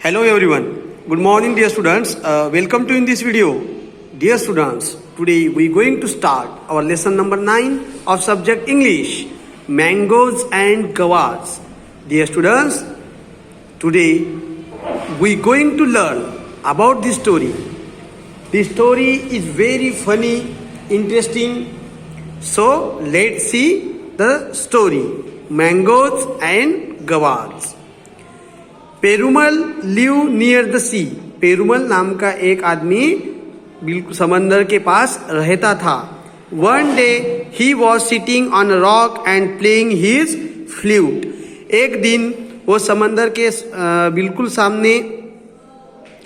Hello everyone. Good morning dear students. Welcome to in this video. Dear students, today we going to start our lesson number 9 of subject English, Mangoes and Guavas. Dear students, today we going to learn about this story. This story is very funny, interesting. So let's see the story, Mangoes and Guavas. Perumal live near the sea. Perumal नाम का एक आदमी बिल्कुल समंदर के पास रहता था. One day he was sitting on a rock and playing his flute. एक दिन वो समंदर के बिल्कुल सामने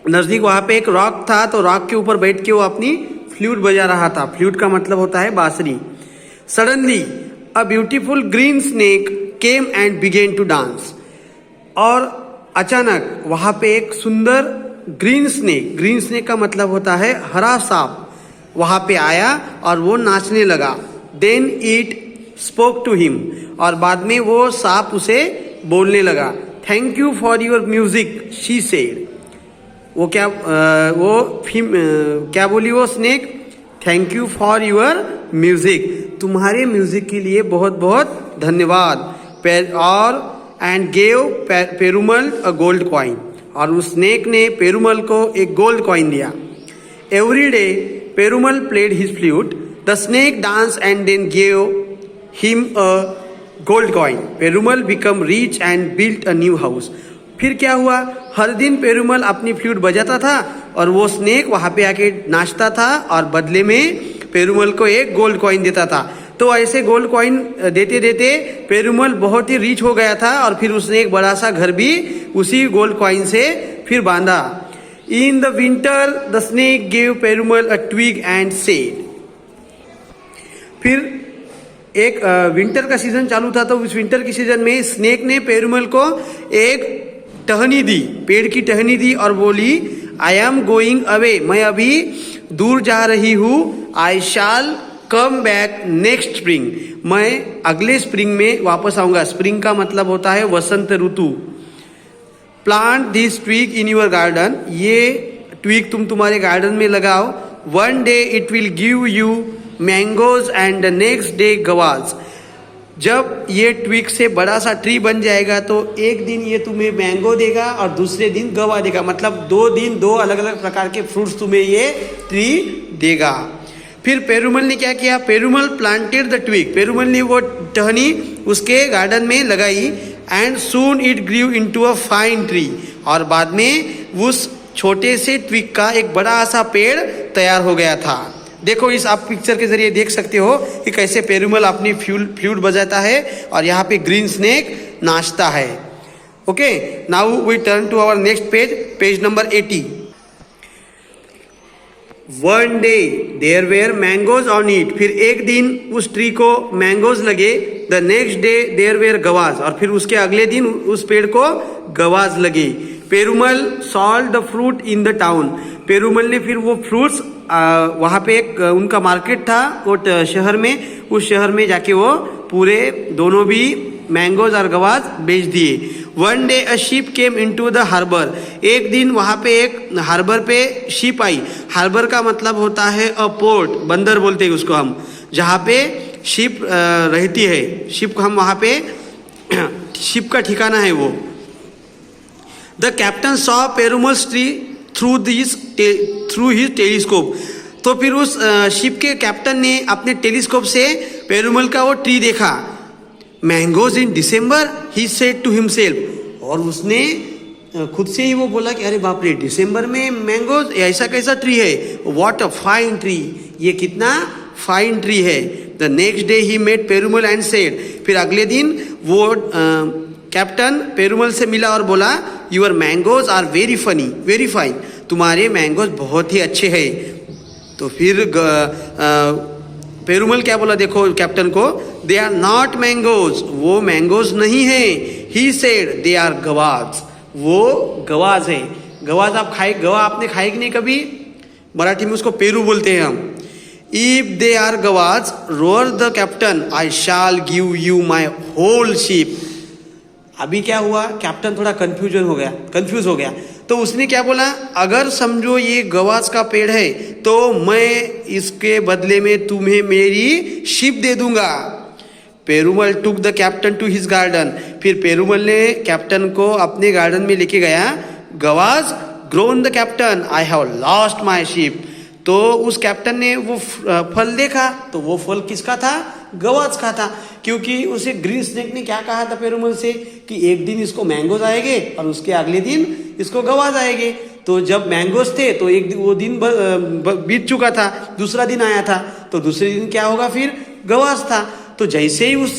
नजदीक वहां पे एक रॉक था, तो रॉक के ऊपर बैठ के वो अपनी फ्लूट बजा रहा था. फ्लूट का मतलब होता है बांसुरी. Suddenly a beautiful green snake came and began to dance. और अचानक वहां पे एक सुंदर ग्रीन स्नेक का मतलब होता है हरा सांप, वहां पे आया और वो नाचने लगा. Then it spoke to him. और बाद में वो सांप उसे बोलने लगा. Thank you for your music she said. वो क्या बोली वो snake? Thank you for your music. तुम्हारे म्यूजिक के लिए बहुत बहुत धन्यवाद. और and gave Perumal a gold coin. और उस स्नेक ने पेरुमल को एक गोल्ड कॉइन दिया. Every day Perumal played his flute. The snake dance and then gave him a gold coin. Perumal become rich and built a new house. फिर क्या हुआ? हर दिन पेरुमल अपनी फ्लूट बजाता था और वो स्नेक वहां पे आके नाचता था और बदले में पेरुमल को एक गोल्ड कॉइन देता था. तो ऐसे गोल्ड कॉइन देते देते पेरुमल बहुत ही रिच हो गया था और फिर उसने एक बड़ा सा घर भी उसी गोल्ड कॉइन से फिर बांधा. In the winter the snake gave Perumal a twig and said. फिर एक विंटर का सीजन चालू था, तो उस विंटर के सीजन में स्नेक ने पेरुमल को एक टहनी दी, पेड़ की टहनी दी और बोली, आई एम गोइंग अवे. मैं अभी दूर जा रही हूं. आई शैल कम बैक नेक्स्ट स्प्रिंग. मैं अगले स्प्रिंग में वापस आऊंगा. स्प्रिंग का मतलब होता है वसंत ऋतु. Plant this twig in your garden. ये ट्विग तुम तुम्हारे गार्डन में लगाओ. One day it will give you mangoes and the next day guavas. जब ये ट्विग से बड़ा सा ट्री बन जाएगा तो एक दिन ये तुम्हें मैंगो देगा और दूसरे दिन गवा देगा. मतलब 2 दिन 2 अलग अलग प्रकार के फ्रूट्स तुम्हें ये ट्री देगा. फिर पेरुमल ने क्या किया? Perumal planted the twig. Perumal ने वो टहनी उसके गार्डन में लगाई. And soon it grew into a fine tree. और बाद में उस छोटे से ट्विग का एक बड़ा सा पेड़ तैयार हो गया था. देखो, इस आप पिक्चर के जरिए देख सकते हो कि कैसे पेरुमल अपनी फ्लूट बजाता है और यहाँ पे ग्रीन स्नेक नाचता है. Okay, now we turn to our next page, page number 80. One day there were mangoes on it. फिर एक दिन उस ट्री को मैंगोज लगे. The next day there were guavas. और फिर उसके अगले दिन उस पेड़ को गवाज लगे. Perumal sold the fruit in the town. Perumal ने फिर वो फ्रूट्स वहां पे एक उनका मार्केट था वो शहर में, उस शहर में जाके वो पूरे दोनों भी मैंगोज और गवाज बेच दिए. One day a ship came into the harbour. एक दिन वहां पे एक हार्बर पे शिप आई. हार्बर का मतलब होता है अ पोर्ट, बंदर बोलते हैं उसको हम, जहाँ पे शिप रहती है. शिप हम वहां पे शिप का ठिकाना है वो. The captain saw Perumal's tree through his telescope. तो फिर उस शिप के कैप्टन ने अपने टेलीस्कोप से पेरुमल का वो ट्री देखा. Mangoes in December he said to himself. और उसने खुद से ही वो बोला कि अरे बाप रे, दिसंबर में मैंगोज, ऐसा कैसा ट्री है? What a fine tree. ये कितना फाइन ट्री है. The next day he met Perumal and said. फिर अगले दिन वो कैप्टन पेरुमल से मिला और बोला, your mangoes are very funny, very fine. तुम्हारे मैंगोज बहुत ही अच्छे हैं. तो फिर पेरुमल क्या बोला? देखो कैप्टन को, दे आर नॉट मैंगोज. वो मैंगोज नहीं है. He said they are guavas. वो गवाज है. गवाज गवा आपने खाए कि नहीं कभी? मराठी में उसको पेरू बोलते हैं हम. If they are guavas, roar the captain, I shall give you my whole ship. अभी क्या हुआ, कैप्टन थोड़ा कंफ्यूज हो गया। तो उसने क्या बोला, अगर समझो ये गवास का पेड़ है तो मैं इसके बदले में तुम्हें मेरी शिप दे दूंगा। Perumal took the captain to his garden, फिर पेरुमल ने कैप्टन को अपने गार्डन में लेके गया। Gawas grown the captain, I have lost my ship. तो उस कैप्टन ने वो फल देखा, तो वो फल किसका था, गवास का था, क्योंकि उसे ग्रीन स्नेक ने क्या कहा था पेरुमल से कि एक दिन इसको मैंगोज आएंगे और उसके अगले दिन इसको गवास आएंगे। तो जब मैंगोज थे तो एक दिन वो दिन बीत चुका था, दूसरा दिन आया था, तो दूसरे दिन क्या होगा, फिर गवास था। तो जैसे ही उस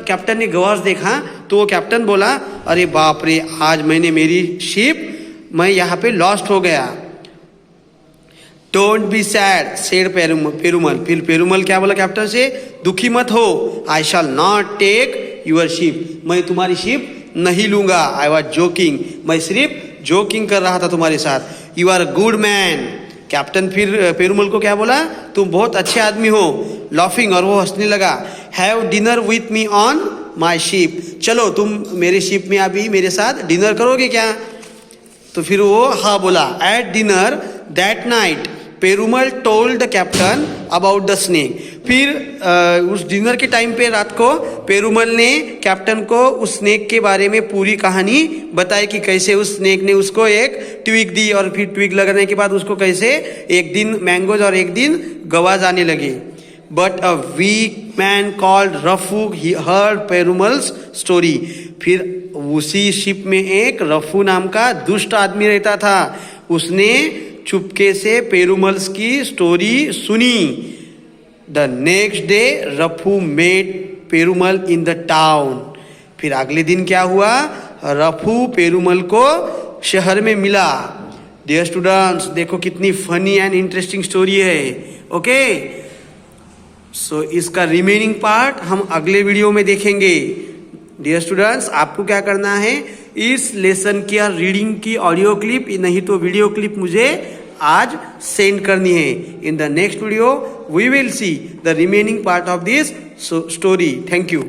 कैप्टन ने गवास देखा तो वो कैप्टन बोला, अरे बाप रे, आज मैंने मेरी शिप, मैं यहाँ पे लॉस्ट हो गया। Don't be sad said Perumal. फिर पेरुमल क्या बोला कैप्टन से, दुखी मत हो, I shall not take your ship, मैं तुम्हारी शिप नहीं लूंगा। आई वॉज जोकिंग, मैं सिर्फ जोकिंग कर रहा था तुम्हारे साथ। You are good man. Captain फिर पेरुमल को क्या बोला, तुम बहुत अच्छे आदमी हो। लॉफिंग, और वो हंसने लगा। Have dinner with me on my ship, चलो तुम मेरे शिप में अभी मेरे साथ डिनर करोगे क्या। तो फिर वो हाँ बोला। At dinner that night Perumal told the captain about the snake. फिर उस डिनर के टाइम पे रात को पेरुमल ने कैप्टन को उस स्नेक के बारे में पूरी कहानी बताई कि कैसे उस स्नेक ने उसको एक ट्विग दी और फिर ट्विग लगाने के बाद उसको कैसे एक दिन मैंगोज और एक दिन गवाज आने लगे। But a weak man called Rafu he heard Perumal's story. फिर उसी शिप में एक रफू नाम का दुष्ट आदमी रहता था, उसने चुपके से पेरुमल्स की स्टोरी सुनी। The next day Rafu met Perumal in the town. फिर अगले दिन क्या हुआ, रफू पेरुमल को शहर में मिला। डियर स्टूडेंट्स, देखो कितनी फनी एंड इंटरेस्टिंग स्टोरी है। ओके, सो इसका रिमेनिंग पार्ट हम अगले वीडियो में देखेंगे। डियर स्टूडेंट्स, आपको क्या करना है, इस लेसन की रीडिंग की ऑडियो क्लिप नहीं तो वीडियो क्लिप मुझे आज सेंड करनी है। In the next video we will see the remaining part of this story. Thank you.